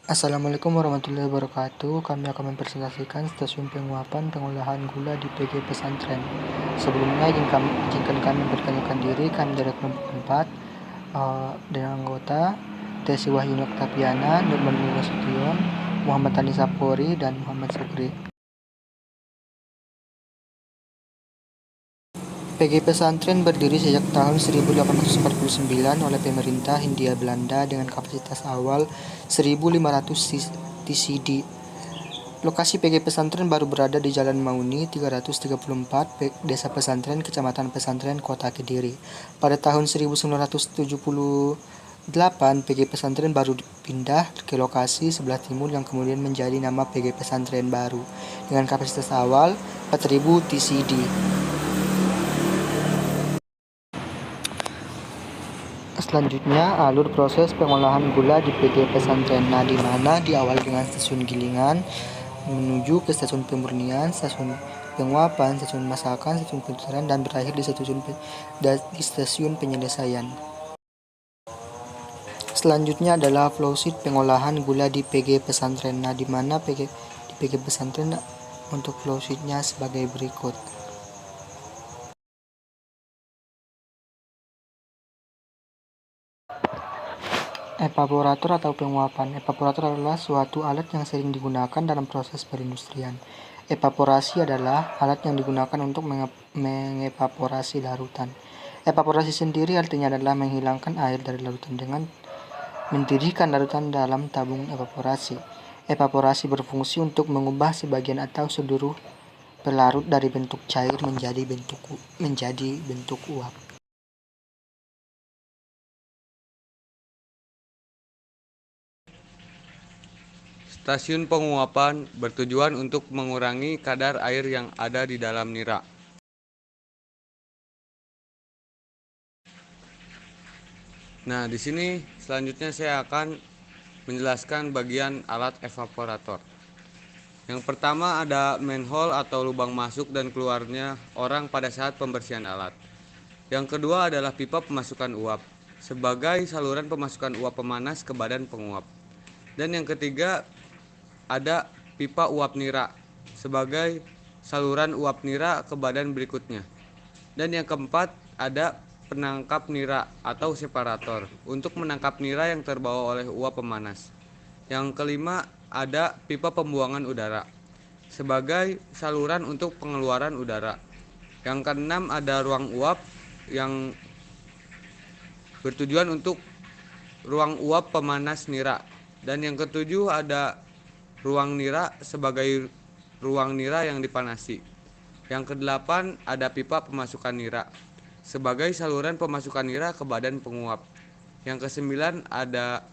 Assalamualaikum warahmatullahi wabarakatuh. Kami akan mempresentasikan stasiun penguapan pengolahan gula di PG Pesantren. Sebelumnya izinkan kami memperkenalkan diri. Kami dari kelompok 4 dengan anggota Desi Wahyuni Oktaviana, Nurman Nasution, Muhammad Tani Sapori, dan Muhammad Sukri. PG Pesantren berdiri sejak tahun 1849 oleh pemerintah Hindia Belanda dengan kapasitas awal 1.500 TCD. Lokasi PG Pesantren baru berada di Jalan Mauni 334, Desa Pesantren, Kecamatan Pesantren, Kota Kediri. Pada tahun 1978, PG Pesantren baru pindah ke lokasi sebelah timur yang kemudian menjadi nama PG Pesantren baru dengan kapasitas awal 4.000 TCD. Selanjutnya, alur proses pengolahan gula di PG Pesantren, di mana diawali dengan stasiun gilingan menuju ke stasiun pemurnian, stasiun penguapan, stasiun masakan, stasiun filteran, dan berakhir di stasiun penyelesaian. Selanjutnya adalah flowsheet pengolahan gula di PG Pesantren, di mana di PG Pesantren untuk flowsheetnya sebagai berikut. Evaporator atau penguapan. Evaporator adalah suatu alat yang sering digunakan dalam proses perindustrian. Evaporasi adalah alat yang digunakan untuk mengevaporasi larutan. Evaporasi sendiri artinya adalah menghilangkan air dari larutan dengan mendirikan larutan dalam tabung evaporasi. Evaporasi berfungsi untuk mengubah sebagian atau seluruh pelarut dari bentuk cair menjadi bentuk uap. Stasiun penguapan bertujuan untuk mengurangi kadar air yang ada di dalam nira. Nah, di sini selanjutnya saya akan menjelaskan bagian alat evaporator. Yang pertama ada manhole atau lubang masuk dan keluarnya orang pada saat pembersihan alat. Yang kedua adalah pipa pemasukan uap sebagai saluran pemasukan uap pemanas ke badan penguap. Dan yang ketiga ada pipa uap nira sebagai saluran uap nira ke badan berikutnya. Dan yang keempat ada penangkap nira atau separator untuk menangkap nira yang terbawa oleh uap pemanas. Yang kelima ada pipa pembuangan udara sebagai saluran untuk pengeluaran udara. Yang keenam ada ruang uap yang bertujuan untuk ruang uap pemanas nira. Dan yang ketujuh ada ruang nira sebagai ruang nira yang dipanasi. Yang kedelapan ada pipa pemasukan nira sebagai saluran pemasukan nira ke badan penguap. Yang kesembilan ada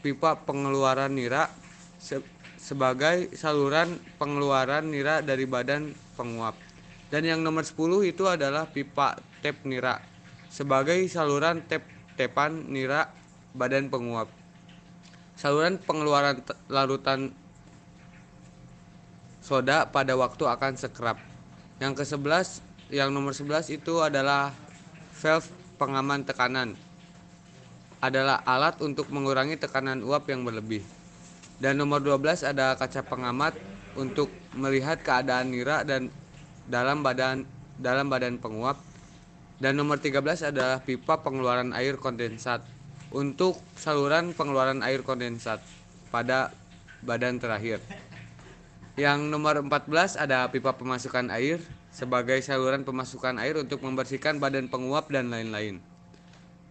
pipa pengeluaran nira sebagai saluran pengeluaran nira dari badan penguap. Dan yang nomor 10 itu adalah pipa tep nira sebagai saluran tepan nira badan penguap. Saluran pengeluaran larutan soda pada waktu akan sekrap. Yang nomor 11 itu adalah valve pengaman tekanan. Adalah alat untuk mengurangi tekanan uap yang berlebih. Dan nomor 12 ada kaca pengamat untuk melihat keadaan nira dan dalam badan penguap. Dan nomor 13 adalah pipa pengeluaran air kondensat untuk saluran pengeluaran air kondensat pada badan terakhir. Yang nomor 14 ada pipa pemasukan air sebagai saluran pemasukan air untuk membersihkan badan penguap dan lain-lain.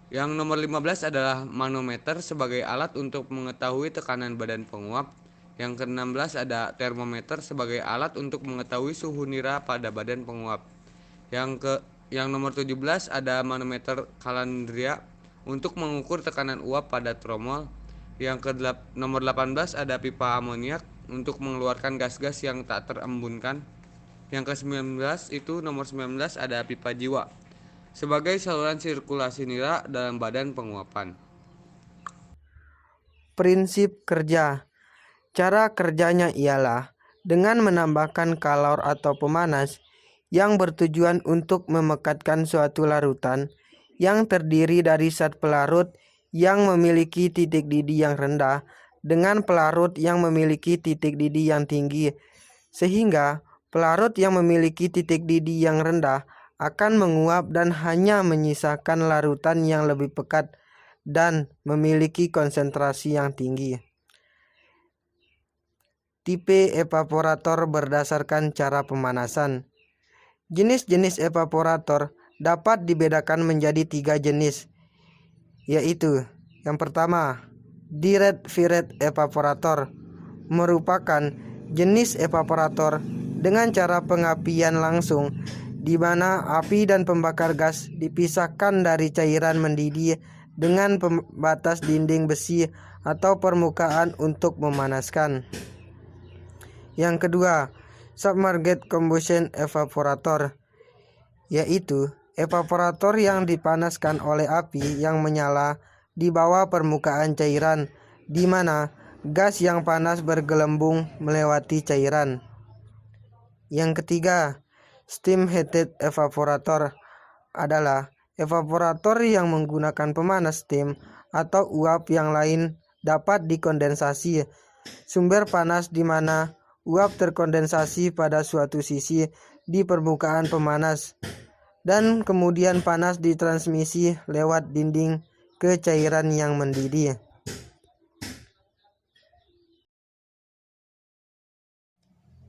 Yang nomor 15 adalah manometer sebagai alat untuk mengetahui tekanan badan penguap. Yang ke-16 ada termometer sebagai alat untuk mengetahui suhu nira pada badan penguap. Yang nomor 17 ada manometer kalandria untuk mengukur tekanan uap pada tromol. Nomor 18 ada pipa amoniak untuk mengeluarkan gas-gas yang tak terembunkan. Yang ke-19 itu nomor 19 ada pipa jiwa sebagai saluran sirkulasi nira dalam badan penguapan. Prinsip kerja. Cara kerjanya ialah dengan menambahkan kalor atau pemanas yang bertujuan untuk memekatkan suatu larutan yang terdiri dari zat pelarut yang memiliki titik didih yang rendah dengan pelarut yang memiliki titik didih yang tinggi, sehingga pelarut yang memiliki titik didih yang rendah akan menguap dan hanya menyisakan larutan yang lebih pekat dan memiliki konsentrasi yang tinggi. Tipe evaporator berdasarkan cara pemanasan. Jenis-jenis evaporator dapat dibedakan menjadi 3 jenis, yaitu yang pertama, direct fired evaporator merupakan jenis evaporator dengan cara pengapian langsung di mana api dan pembakar gas dipisahkan dari cairan mendidih dengan pembatas dinding besi atau permukaan untuk memanaskan. Yang kedua, submerged combustion evaporator, yaitu evaporator yang dipanaskan oleh api yang menyala di bawah permukaan cairan, di mana gas yang panas bergelembung melewati cairan. Yang ketiga, steam heated evaporator adalah evaporator yang menggunakan pemanas steam atau uap yang lain dapat dikondensasi. Sumber panas di mana uap terkondensasi pada suatu sisi di permukaan pemanas dan kemudian panas ditransmisi lewat dinding ke cairan yang mendidih.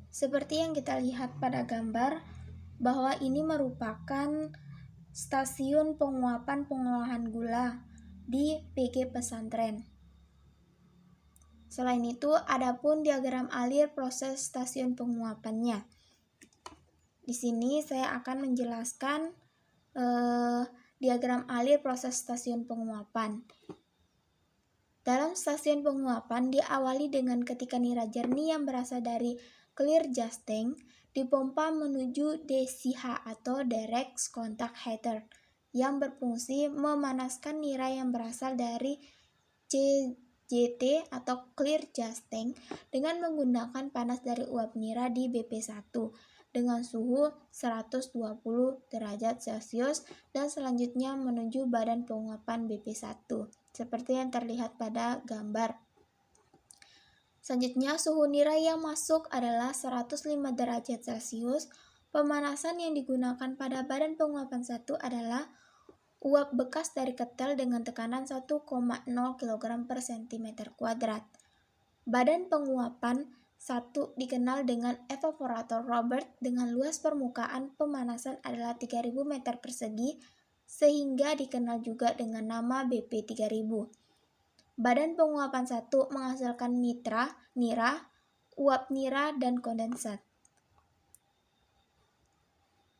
Seperti yang kita lihat pada gambar, bahwa ini merupakan stasiun penguapan pengolahan gula di PG pesantren. Selain itu, adapun diagram alir proses stasiun penguapannya. Di sini saya akan menjelaskan diagram alir proses stasiun penguapan. Dalam stasiun penguapan diawali dengan ketika nira jernih yang berasal dari clear gas tank dipompa menuju DCH atau direct contact heater yang berfungsi memanaskan nira yang berasal dari CGT atau clear gas tank dengan menggunakan panas dari uap nira di BP1 dengan suhu 120 derajat Celcius dan selanjutnya menuju badan penguapan BP1 seperti yang terlihat pada gambar. Selanjutnya, suhu nira yang masuk adalah 105 derajat Celcius. Pemanasan yang digunakan pada badan penguapan 1 adalah uap bekas dari ketel dengan tekanan 1,0 kg per cm². Badan penguapan 1 dikenal dengan evaporator Robert dengan luas permukaan pemanasan adalah 3000 meter persegi sehingga dikenal juga dengan nama BP 3000. Badan penguapan 1 menghasilkan nira, uap nira, dan kondensat.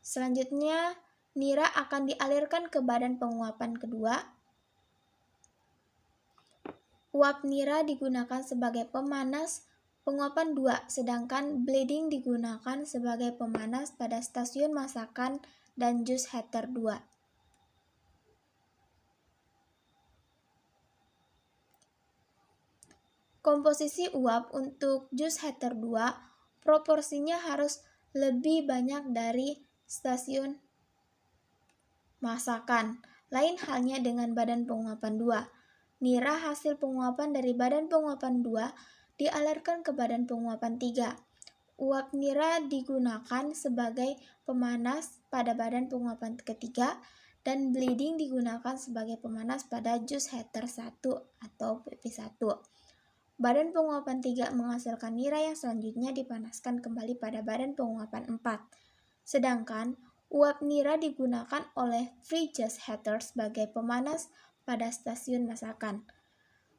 Selanjutnya, nira akan dialirkan ke badan penguapan kedua. Uap nira digunakan sebagai pemanas penguapan 2, sedangkan bleeding digunakan sebagai pemanas pada stasiun masakan dan juice heater 2. Komposisi uap untuk juice heater 2 proporsinya harus lebih banyak dari stasiun masakan. Lain halnya dengan badan penguapan 2. Nira hasil penguapan dari badan penguapan 2 dialirkan ke badan penguapan 3. Uap nira digunakan sebagai pemanas pada badan penguapan ketiga dan bleeding digunakan sebagai pemanas pada juice heater 1 atau BP1. Badan penguapan 3 menghasilkan nira yang selanjutnya dipanaskan kembali pada badan penguapan 4. Sedangkan uap nira digunakan oleh free gas heater sebagai pemanas pada stasiun masakan.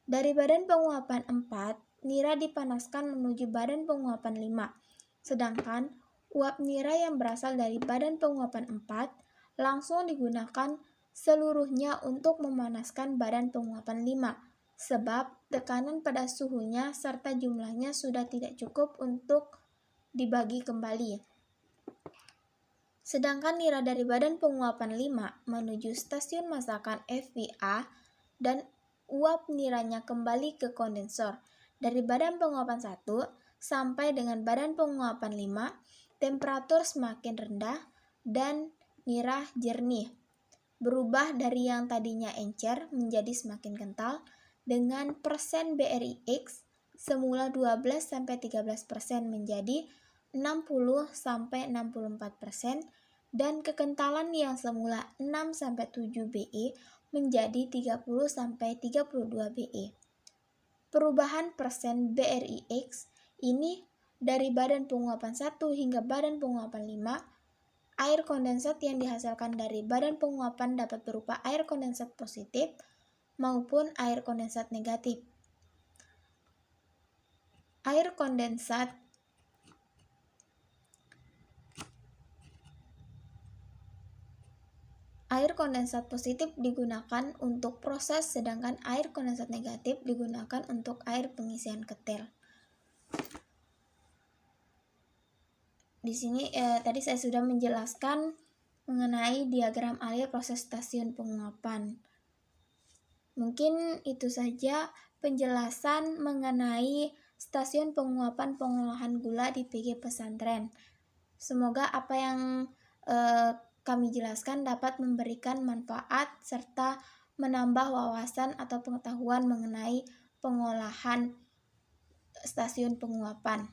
Dari badan penguapan 4, nira dipanaskan menuju badan penguapan 5. Sedangkan uap nira yang berasal dari badan penguapan 4 langsung digunakan seluruhnya untuk memanaskan badan penguapan 5. Sebab tekanan pada suhunya serta jumlahnya sudah tidak cukup untuk dibagi kembali. Sedangkan nira dari badan penguapan 5 menuju stasiun masakan FVA dan uap niranya kembali ke kondensor. Dari badan penguapan 1 sampai dengan badan penguapan 5, temperatur semakin rendah dan nira jernih. Berubah dari yang tadinya encer menjadi semakin kental dengan persen BRIX semula 12-13% menjadi 60-64% dan kekentalan yang semula 6-7 BE menjadi 30-32 BE. Perubahan persen BRIX ini dari badan penguapan 1 hingga badan penguapan 5, air kondensat yang dihasilkan dari badan penguapan dapat berupa air kondensat positif maupun air kondensat negatif. Air kondensat positif digunakan untuk proses, sedangkan air kondensat negatif digunakan untuk air pengisian ketel. Di sini tadi saya sudah menjelaskan mengenai diagram alir proses stasiun penguapan. Mungkin itu saja penjelasan mengenai stasiun penguapan pengolahan gula di PG Pesantren. Semoga apa yang kami jelaskan dapat memberikan manfaat serta menambah wawasan atau pengetahuan mengenai pengolahan stasiun penguapan.